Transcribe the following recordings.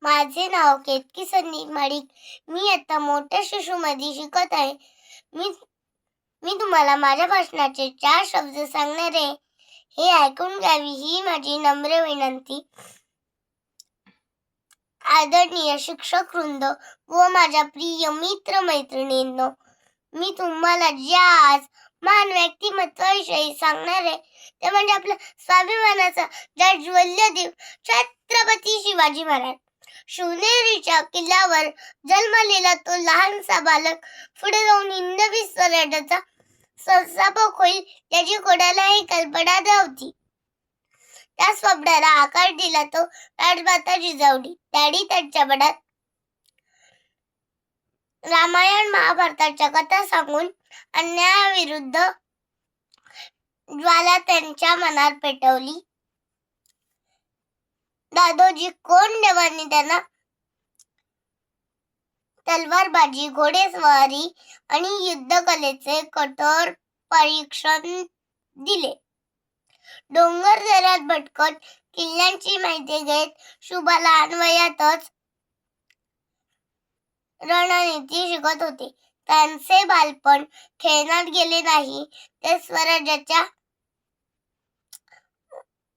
माझे नाव केतकी संदीप माडिक. मी आता मोठ्या शिशुमध्ये शिकत आहे. मी तुम्हाला माझ्या भाषणाचे 4 शब्द सांगणार आहे. हे ऐकून घ्यावी ही माझी नम्र विनंती. आदरणीय शिक्षक वृंद व माझ्या प्रिय मित्र मैत्रिणींनो, मी तुम्हाला ज्या आज महान व्यक्तिमत्वाविषयी सांगणार आहे ते म्हणजे आपल्या स्वाभिमानाचा जाज्वल्य देव छत्रपती शिवाजी महाराज. शिवनेरीच्या किल्ल्यावर जन्मलेला तो लहानसा बालक पुढे जाऊन हिंदवी स्वराज्याचा संस्थापक होईल याची कोणालाही कल्पना नव्हती. त्या स्वप्नाला आकार दिला तो राजमाता जिजाऊनी. त्यांनी त्यांच्या मनात रामायण महाभारताच्या कथा सांगून अन्यायाविरुद्ध ज्वाला त्यांच्या मनात पेटवली. दादोजी कोंडदेवांनी त्यांना तलवारबाजी, घोडेस्वारी आणि युद्धकलेचे कठोर परीक्षण दिले. डोंगर दऱ्यात भटकत किल्ल्यांची माहिती घेत शुभा लहान वयातच रणनीती शिकत होते. त्यांचे बालपण खेळण्यात गेले नाही, ते स्वराज्याच्या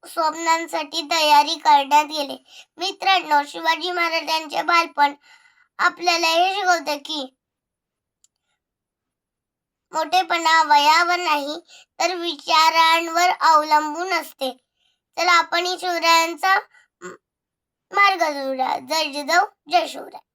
स्वप्नांसाठी तयारी करण्यात गेले. मित्रांनो, शिवाजी महाराजांचे बालपण आपल्याला हे शिकवते की मोठेपणा वयावर नाही तर विचारांवर अवलंबून असते. चला आपण शिवरायांचा मार्ग जोडूया. जय जिजाऊ, जय शिवराय.